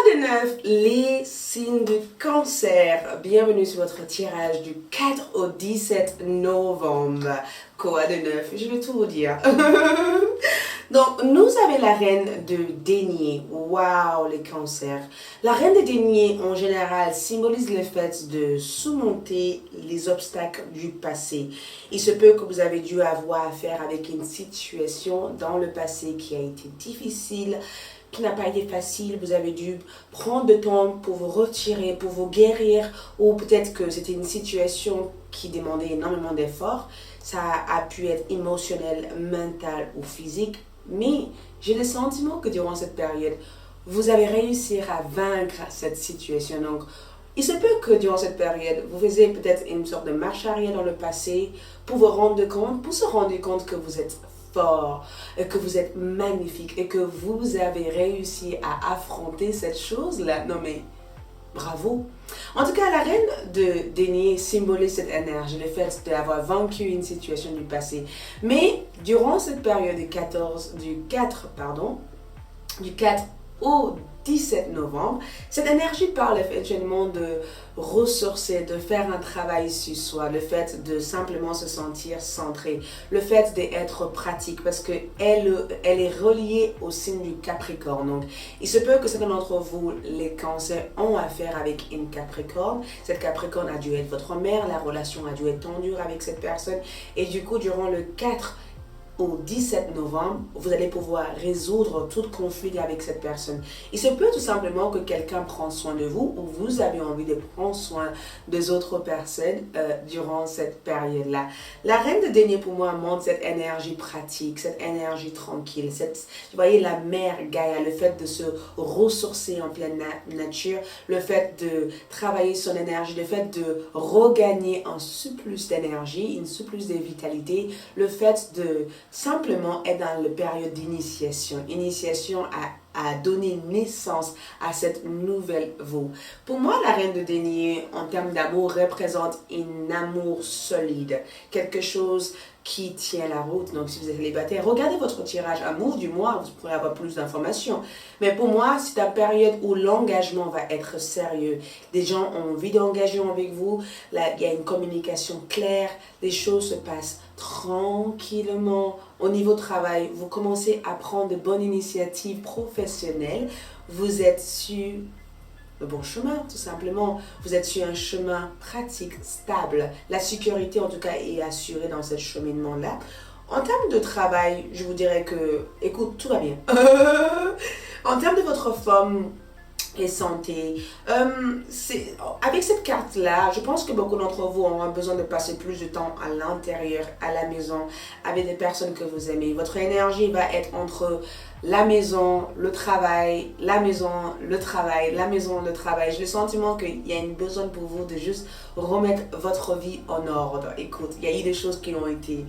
de neuf, les signes de cancer. Bienvenue sur votre tirage du 4 au 17 novembre. Quoi de neuf? Je vais tout vous dire. Donc, nous avons la reine de denier. Waouh, les cancers. La reine de denier, en général, symbolise le fait de surmonter les obstacles du passé. Il se peut que vous avez dû avoir affaire avec une situation dans le passé qui a été difficile, qui n'a pas été facile. Vous avez dû prendre du temps pour vous retirer, pour vous guérir, ou peut-être que c'était une situation qui demandait énormément d'efforts. Ça a pu être émotionnel, mental ou physique. Mais j'ai le sentiment que durant cette période, vous avez réussi à vaincre cette situation. Donc, il se peut que durant cette période, vous faisiez peut-être une sorte de marche arrière dans le passé pour vous rendre compte, pour se rendre compte que vous êtes fort, que vous êtes magnifique et que vous avez réussi à affronter cette chose-là. Non mais, bravo. En tout cas, la reine de denier symbolise cette énergie, le fait d'avoir vaincu une situation du passé. Mais durant cette période du 4 au 17 novembre, cette énergie parle effectivement de ressourcer, de faire un travail sur soi, le fait de simplement se sentir centré, le fait d'être pratique, parce que elle est reliée au signe du Capricorne. Donc, il se peut que certains d'entre vous, les cancers, ont affaire avec une Capricorne. Cette Capricorne a dû être votre mère, la relation a dû être tendue avec cette personne, et du coup, durant le 4 au 17 novembre, vous allez pouvoir résoudre tout conflit avec cette personne. Il se peut tout simplement que quelqu'un prenne soin de vous ou vous avez envie de prendre soin des autres personnes durant cette période-là. La reine de denier pour moi montre cette énergie pratique, cette énergie tranquille, vous voyez la mère Gaïa, le fait de se ressourcer en pleine nature, le fait de travailler son énergie, le fait de regagner un surplus d'énergie, une surplus de vitalité, le fait de simplement être dans la période d'initiation. Initiation à donner naissance à cette nouvelle vous. Pour moi, la reine de denier, en termes d'amour, représente un amour solide. Quelque chose qui tient la route. Donc, si vous êtes célibataire, regardez votre tirage amour du mois, vous pourrez avoir plus d'informations. Mais pour moi, c'est une période où l'engagement va être sérieux. Des gens ont envie d'engager avec vous. Là, il y a une communication claire. Les choses se passent tranquillement. Au niveau travail, vous commencez à prendre de bonnes initiatives professionnelles. Vous êtes sur le bon chemin, tout simplement. Vous êtes sur un chemin pratique, stable. La sécurité, en tout cas, est assurée dans ce cheminement-là. En termes de travail, je vous dirais que, écoute, tout va bien. En termes de votre forme et santé, avec cette carte-là, je pense que beaucoup d'entre vous auront besoin de passer plus de temps à l'intérieur, à la maison, avec des personnes que vous aimez. Votre énergie va être entre la maison, le travail, la maison, le travail, la maison, le travail. J'ai le sentiment qu'il y a une besoin pour vous de juste remettre votre vie en ordre. Écoute, il y a eu des choses qui ont été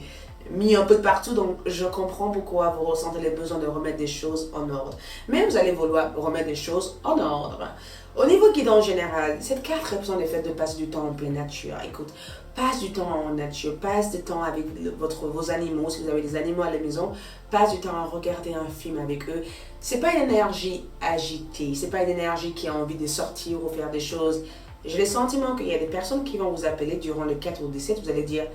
mis un peu de partout, donc je comprends pourquoi vous ressentez le besoin de remettre des choses en ordre. Mais vous allez vouloir remettre des choses en ordre. Au niveau guidance général, cette carte représente le fait de passer du temps en pleine nature. Écoute, passe du temps en nature, passe du temps avec vos animaux, si vous avez des animaux à la maison, passe du temps à regarder un film avec eux. C'est pas une énergie agitée, c'est pas une énergie qui a envie de sortir ou faire des choses. J'ai le sentiment qu'il y a des personnes qui vont vous appeler durant le 4 ou 17, vous allez dire: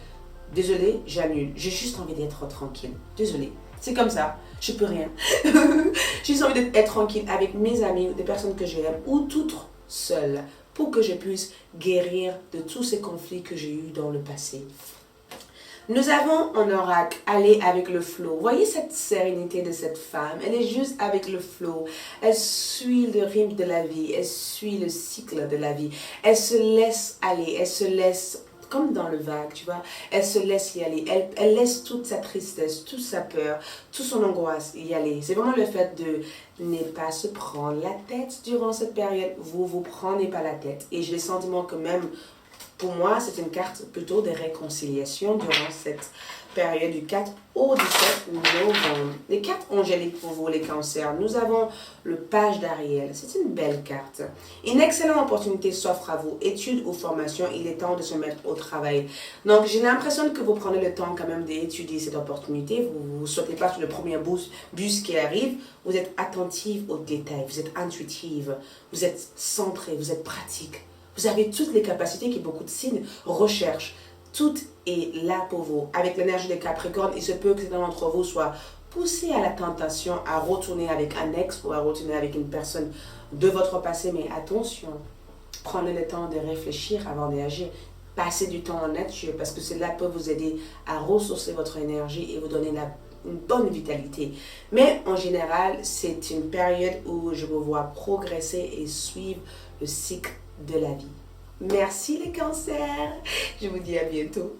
désolé, j'annule. J'ai juste envie d'être tranquille. Désolé. C'est comme ça. Je peux rien. J'ai juste envie d'être tranquille avec mes amis, des personnes que j'aime, ou toute seule, pour que je puisse guérir de tous ces conflits que j'ai eus dans le passé. Nous avons en oracle aller avec le flow. Voyez cette sérénité de cette femme. Elle est juste avec le flow. Elle suit le rythme de la vie. Elle suit le cycle de la vie. Elle se laisse aller. Elle se laisse comme dans le vague, tu vois, elle se laisse y aller, elle laisse toute sa tristesse, toute sa peur, toute son angoisse y aller. C'est vraiment le fait de ne pas se prendre la tête durant cette période. Vous prenez pas la tête. Et j'ai le sentiment que même Pour moi, c'est une carte plutôt de réconciliation durant cette période du 4 au 17 novembre. Les cartes angéliques pour vous, les cancers. Nous avons le page d'Ariel. C'est une belle carte. Une excellente opportunité s'offre à vous. Études ou formation, il est temps de se mettre au travail. Donc, j'ai l'impression que vous prenez le temps quand même d'étudier cette opportunité. Vous ne sautez pas sur le premier bus qui arrive. Vous êtes attentive aux détails. Vous êtes intuitive. Vous êtes centrée. Vous êtes pratique. Vous avez toutes les capacités que beaucoup de signes recherchent. Tout est là pour vous. Avec l'énergie des Capricornes, il se peut que certains d'entre vous soient poussés à la tentation à retourner avec un ex ou à retourner avec une personne de votre passé. Mais attention, prenez le temps de réfléchir avant d'agir. Passez du temps en nature parce que cela peut vous aider à ressourcer votre énergie et vous donner une bonne vitalité. Mais en général, c'est une période où je vous vois progresser et suivre le cycle de la vie. Merci les cancers. Je vous dis à bientôt.